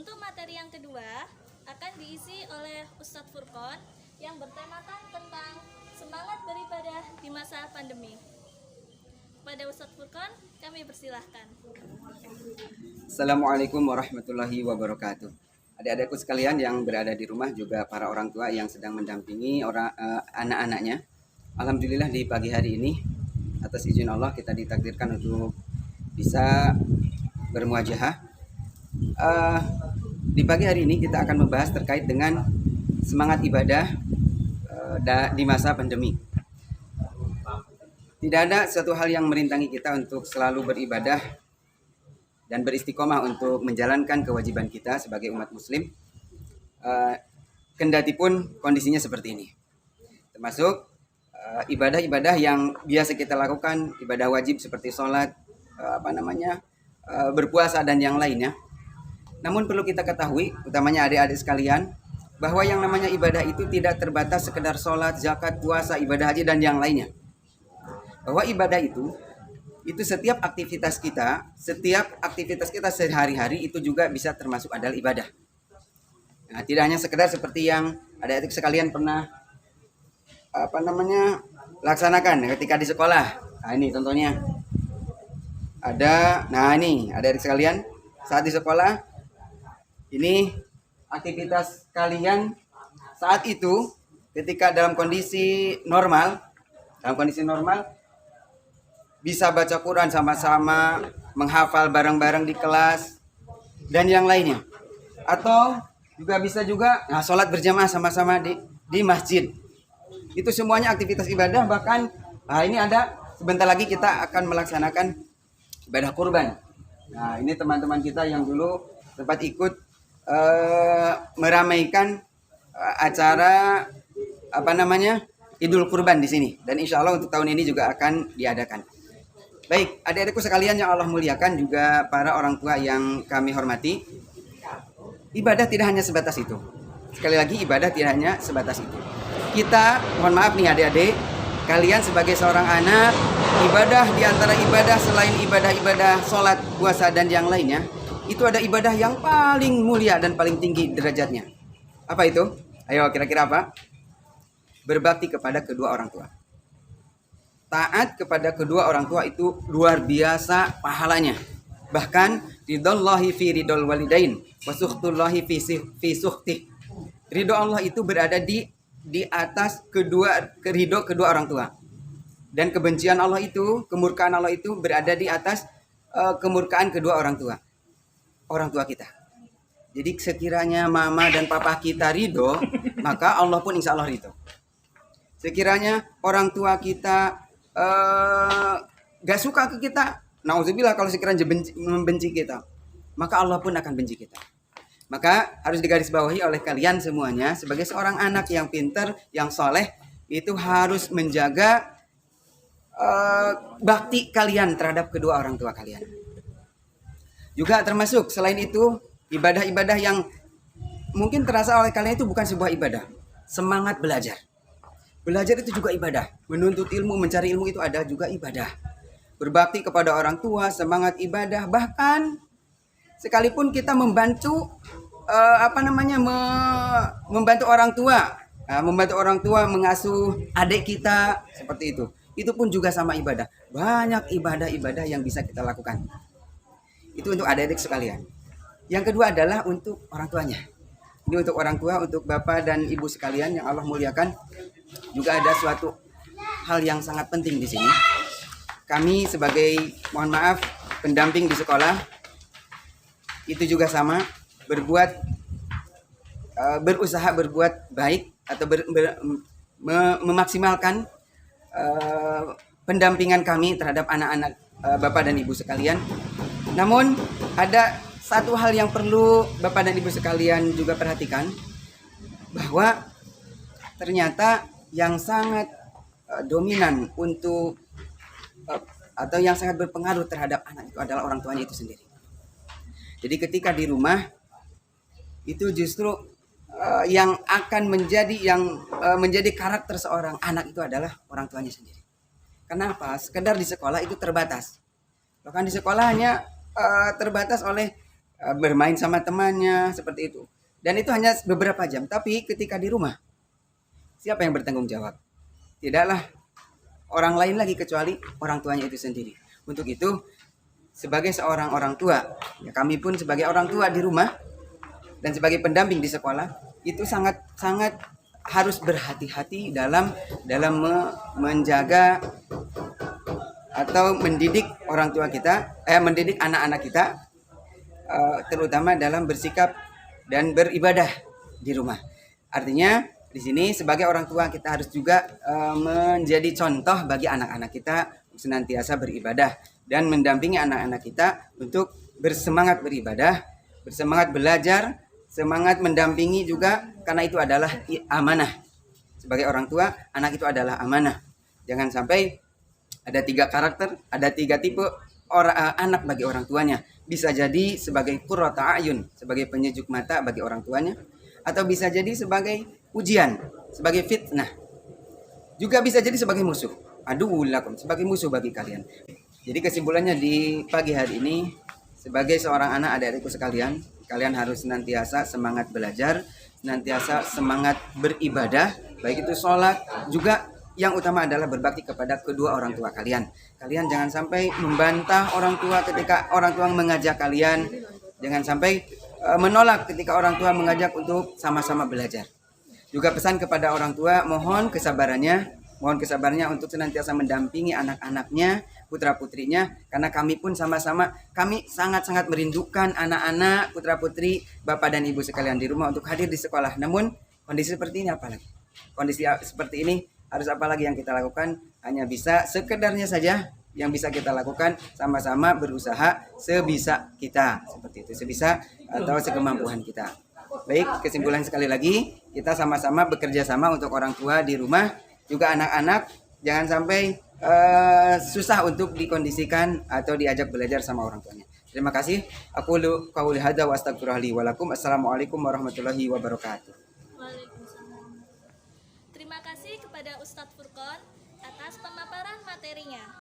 Untuk materi yang kedua akan diisi oleh Ustadz Furqon yang bertemakan tentang semangat beribadah di masa pandemi. Kepada Ustadz Furqon, kami persilahkan. Assalamualaikum warahmatullahi wabarakatuh. Adik-adikku sekalian yang berada di rumah, juga para orang tua yang sedang mendampingi anak-anaknya. Alhamdulillah di pagi hari ini atas izin Allah kita ditakdirkan untuk bisa bermuajahah. Di pagi hari ini kita akan membahas terkait dengan semangat ibadah di masa pandemi. Tidak ada suatu hal yang merintangi kita untuk selalu beribadah dan beristiqomah untuk menjalankan kewajiban kita sebagai umat muslim, kendati pun kondisinya seperti ini. Termasuk ibadah-ibadah yang biasa kita lakukan, ibadah wajib seperti sholat, berpuasa dan yang lainnya. Namun perlu kita ketahui, utamanya adik-adik sekalian, bahwa yang namanya ibadah itu tidak terbatas sekedar sholat, zakat, puasa, ibadah haji dan yang lainnya. Bahwa ibadah itu setiap aktivitas kita sehari-hari itu juga bisa termasuk adalah ibadah. Nah, tidak hanya sekedar seperti yang adik-adik sekalian pernah laksanakan ketika di sekolah. Nah, ini contohnya. Ini adik-adik sekalian saat di sekolah, ini aktivitas kalian saat itu ketika dalam kondisi normal bisa baca Quran sama-sama, menghafal bareng-bareng di kelas dan yang lainnya. Atau bisa juga sholat berjamaah sama-sama di masjid. Itu semuanya aktivitas ibadah. Bahkan ini ada sebentar lagi kita akan melaksanakan ibadah kurban. Nah, ini teman-teman kita yang dulu sempat ikut meramaikan acara Idul Kurban di sini, dan insya Allah untuk tahun ini juga akan diadakan. Baik, adik-adikku sekalian yang Allah muliakan, juga para orang tua yang kami hormati, ibadah tidak hanya sebatas itu. Sekali lagi, ibadah tidak hanya sebatas itu. Kita, mohon maaf nih adik-adik, kalian sebagai seorang anak, ibadah di antara ibadah selain ibadah-ibadah sholat, puasa dan yang lainnya, itu ada ibadah yang paling mulia dan paling tinggi derajatnya. Apa itu? Ayo, kira-kira apa? Berbakti kepada kedua orang tua. Taat kepada kedua orang tua itu luar biasa pahalanya. Bahkan ridallahi fi ridol walidain wa sukhtullahi fi suhtih. Ridho Allah itu berada di atas ridho kedua orang tua. Dan kebencian Allah itu, kemurkaan Allah itu berada di atas kemurkaan kedua orang tua kita. Jadi sekiranya mama dan papa kita ridho, maka Allah pun insya Allah ridho. Sekiranya orang tua kita gak suka ke kita, nauzubillah, kalau sekiranya membenci kita, maka Allah pun akan benci kita. Maka harus digarisbawahi oleh kalian semuanya, sebagai seorang anak yang pintar, yang soleh, itu harus menjaga bakti kalian terhadap kedua orang tua kalian. Juga termasuk selain itu, ibadah-ibadah yang mungkin terasa oleh kalian itu bukan sebuah ibadah. Semangat belajar. Belajar itu juga ibadah. Menuntut ilmu, mencari ilmu itu ada juga ibadah. Berbakti kepada orang tua, semangat ibadah. Bahkan sekalipun kita membantu membantu orang tua. Membantu orang tua mengasuh adik kita, seperti itu. Itu pun juga sama ibadah. Banyak ibadah-ibadah yang bisa kita lakukan. Itu untuk adik-adik sekalian. Yang kedua adalah untuk orang tuanya. Ini untuk orang tua, untuk bapak dan ibu sekalian yang Allah muliakan. Juga ada suatu hal yang sangat penting di sini. Kami sebagai, mohon maaf, pendamping di sekolah, itu juga sama, berusaha berbuat baik atau memaksimalkan pendampingan kami terhadap anak-anak bapak dan ibu sekalian. Namun ada satu hal yang perlu bapak dan ibu sekalian juga perhatikan, bahwa ternyata yang sangat dominan untuk atau yang sangat berpengaruh terhadap anak itu adalah orang tuanya itu sendiri. Jadi ketika di rumah itu justru yang akan menjadi karakter seorang anak itu adalah orang tuanya sendiri. Kenapa? Sekedar di sekolah itu terbatas. Bahkan di sekolah hanya terbatas oleh bermain sama temannya seperti itu. Dan itu hanya beberapa jam. Tapi ketika di rumah, siapa yang bertanggung jawab? Tidaklah orang lain lagi kecuali orang tuanya itu sendiri. Untuk itu, sebagai seorang orang tua, ya kami pun sebagai orang tua di rumah dan sebagai pendamping di sekolah, itu sangat harus berhati-hati dalam menjaga atau mendidik orang tua kita, mendidik anak-anak kita, terutama dalam bersikap dan beribadah di rumah. Artinya di sini sebagai orang tua kita harus juga menjadi contoh bagi anak-anak kita senantiasa beribadah dan mendampingi anak-anak kita untuk bersemangat beribadah, bersemangat belajar, semangat mendampingi juga, karena itu adalah amanah. Sebagai orang tua, anak itu adalah amanah. Jangan sampai ada 3 karakter, ada 3 tipe anak bagi orang tuanya. Bisa jadi sebagai qurrata ayun, sebagai penyejuk mata bagi orang tuanya, atau bisa jadi sebagai ujian, sebagai fitnah. Juga bisa jadi sebagai musuh. Aduwwul lakum, sebagai musuh bagi kalian. Jadi kesimpulannya di pagi hari ini, sebagai seorang anak adik-adikku sekalian, kalian harus senantiasa semangat belajar, senantiasa semangat beribadah, baik itu sholat, juga yang utama adalah berbakti kepada kedua orang tua kalian. Kalian jangan sampai membantah orang tua ketika orang tua mengajak kalian. Jangan sampai menolak ketika orang tua mengajak untuk sama-sama belajar. Juga pesan kepada orang tua, mohon kesabarannya untuk senantiasa mendampingi anak-anaknya, putra-putrinya, karena kami pun sama-sama, kami sangat-sangat merindukan anak-anak, putra-putri, bapak dan ibu sekalian di rumah untuk hadir di sekolah. Namun kondisi seperti ini apalagi? Kondisi seperti ini harus apa lagi yang kita lakukan? Hanya bisa sekedarnya saja yang bisa kita lakukan, sama-sama berusaha sebisa kita, seperti itu, sebisa atau sekemampuan kita. Baik, kesimpulan sekali lagi, kita sama-sama bekerja sama untuk orang tua di rumah, juga anak-anak jangan sampai susah untuk dikondisikan atau diajak belajar sama orang tuanya. Terima kasih. Aku qauli hadza wa astaghfirullahi li wa lakum. Assalamualaikum warahmatullahi wabarakatuh. Waalaikumsalam. Terima kasih kepada Ustadz Furqon atas pemaparan materinya.